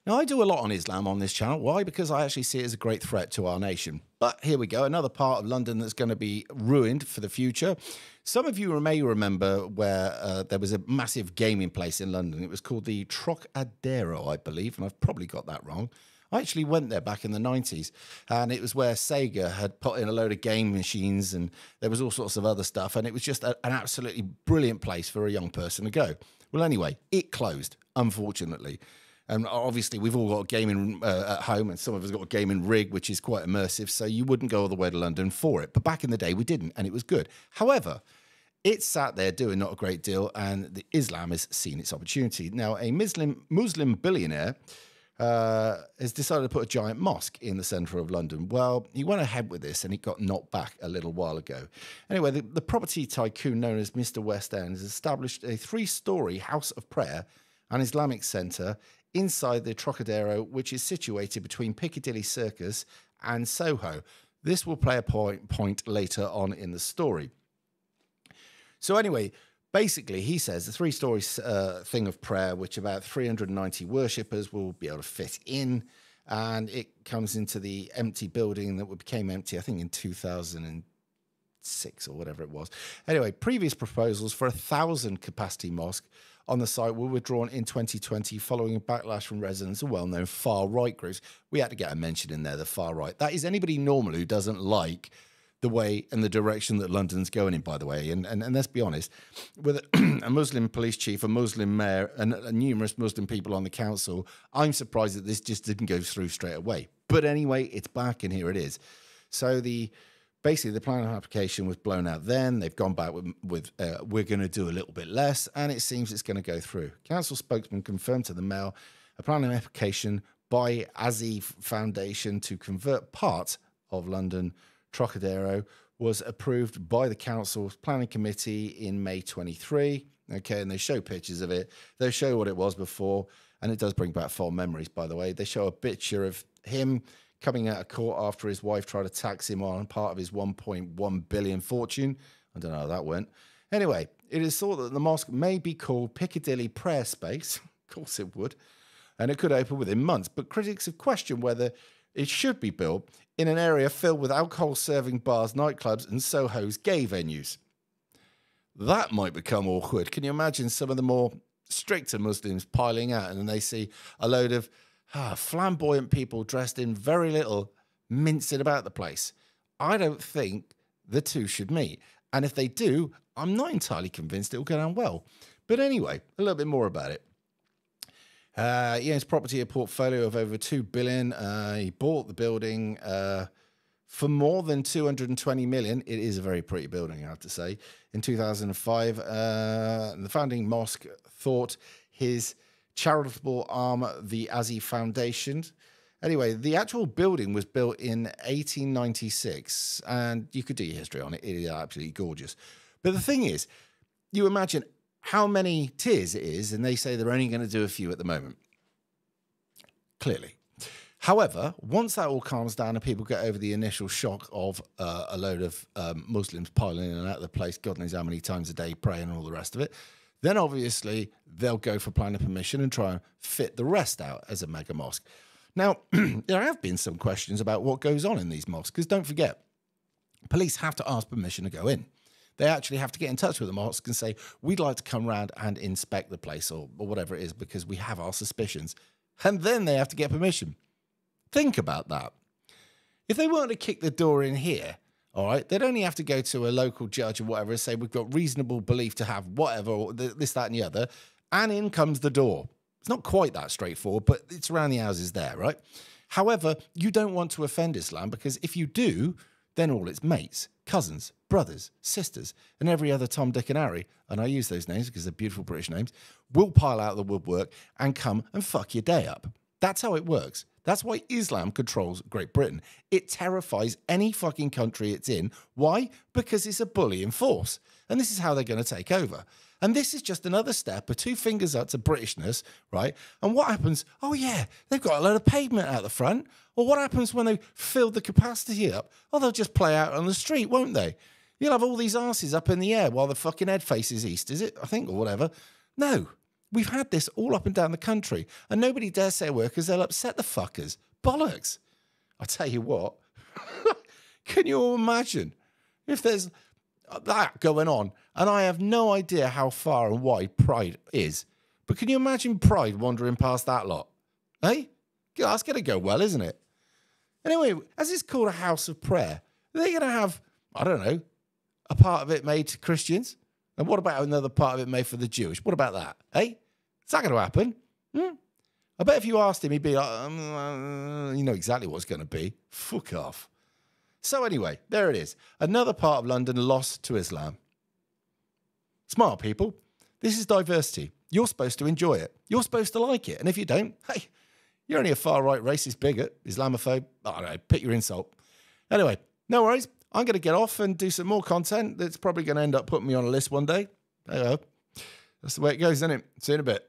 Now, I do a lot on Islam on this channel. Why? Because I actually see it as a great threat to our nation. But here we go, another part of London that's going to be ruined for the future. Some of you may remember where there was a massive gaming place in London. It was called the Trocadero, I believe, and I've probably got that wrong. I actually went there back in the 90s, and it was where Sega had put in a load of game machines, and there was all sorts of other stuff, and it was just an absolutely brilliant place for a young person to go. Well, anyway, it closed, unfortunately. And obviously, we've all got gaming at home, and some of us got a gaming rig, which is quite immersive, so you wouldn't go all the way to London for it. But back in the day, we didn't, and it was good. However, it sat there doing not a great deal, and the Islam has seen its opportunity. Now, a Muslim billionaire has decided to put a giant mosque in the centre of London. Well, he went ahead with this, and it got knocked back a little while ago. Anyway, the property tycoon known as Mr. West End has established a 3-storey house of prayer and Islamic centre inside the Trocadero, which is situated between Piccadilly Circus and Soho. This will play a point later on in the story. So anyway, basically, he says the 3-storey thing of prayer, which about 390 worshippers will be able to fit in, and it comes into the empty building that became empty, I think, in 2006 or whatever it was. Anyway, previous proposals for a 1,000-capacity mosque on the site were withdrawn in 2020 following a backlash from residents of well-known far-right groups. We had to get a mention in there, the far-right. That is anybody normal who doesn't like the way and the direction that London's going in, by the way. And let's be honest, with a Muslim police chief, a Muslim mayor, and numerous Muslim people on the council, I'm surprised that this just didn't go through straight away. But anyway, it's back, and here it is. So basically, the planning application was blown out then. They've gone back with we're going to do a little bit less, and it seems it's going to go through. Council spokesman confirmed to the Mail a planning application by Azi Foundation to convert part of London Trocadero was approved by the council's planning committee in May 23. Okay, and they show pictures of it. They show what it was before, and it does bring back fond memories, by the way. They show a picture of him coming out of court after his wife tried to tax him on part of his 1.1 billion fortune. I don't know how that went. Anyway, it is thought that the mosque may be called Piccadilly Prayer Space. Of course it would. And it could open within months. But critics have questioned whether it should be built in an area filled with alcohol-serving bars, nightclubs, and Soho's gay venues. That might become awkward. Can you imagine some of the more stricter Muslims piling out, and then they see a load of flamboyant people dressed in very little, mincing about the place? I don't think the two should meet. And if they do, I'm not entirely convinced it will go down well. But anyway, a little bit more about it. His property, a portfolio of over 2 billion. He bought the building for more than 220 million. It is a very pretty building, I have to say. In 2005, the founding mosque thought his charitable arm, the Azi Foundation. Anyway, the actual building was built in 1896, and you could do your history on it. It is absolutely gorgeous. But the thing is, you imagine how many tiers it is, and they say they're only going to do a few at the moment. Clearly. However, once that all calms down and people get over the initial shock of a load of Muslims piling in and out of the place, God knows how many times a day, praying and all the rest of it, then obviously they'll go for planning permission and try and fit the rest out as a mega mosque. Now, there have been some questions about what goes on in these mosques, because don't forget, police have to ask permission to go in. They actually have to get in touch with the mosque and say, we'd like to come round and inspect the place or whatever it is because we have our suspicions. And then they have to get permission. Think about that. If they weren't to kick the door in here, all right, they'd only have to go to a local judge or whatever and say, we've got reasonable belief to have whatever, or this, that, and the other. And in comes the door. It's not quite that straightforward, but it's around the houses there, right? However, you don't want to offend Islam, because if you do, then all its mates, cousins, brothers, sisters, and every other Tom, Dick, and Harry, and I use those names because they're beautiful British names, will pile out of the woodwork and come and fuck your day up. That's how it works. That's why Islam controls Great Britain. It terrifies any fucking country it's in. Why? Because it's a bullying force. And this is how they're going to take over. And this is just another step of 2 fingers up to Britishness, right? And what happens? Oh, yeah, they've got a load of pavement out the front. Or what happens when they filled the capacity up? Oh, they'll just play out on the street, won't they? You'll have all these arses up in the air while the fucking head faces east, is it? I think, or whatever. No. We've had this all up and down the country, and nobody dares say a word because they'll upset the fuckers. Bollocks. I tell you what, can you imagine if there's that going on? And I have no idea how far and wide Pride is, but can you imagine Pride wandering past that lot? Hey? That's going to go well, isn't it? Anyway, as it's called a house of prayer, are they going to have, I don't know, a part of it made to Christians? And what about another part of it made for the Jewish? What about that? Hey? Is that going to happen? I bet if you asked him, he'd be like, you know exactly what's going to be. Fuck off. So anyway, there it is. Another part of London lost to Islam. Smart people. This is diversity. You're supposed to enjoy it. You're supposed to like it. And if you don't, hey, you're only a far-right racist bigot, Islamophobe. I don't know, pick your insult. Anyway, no worries. I'm going to get off and do some more content that's probably going to end up putting me on a list one day. There you go. That's the way it goes, isn't it? See you in a bit.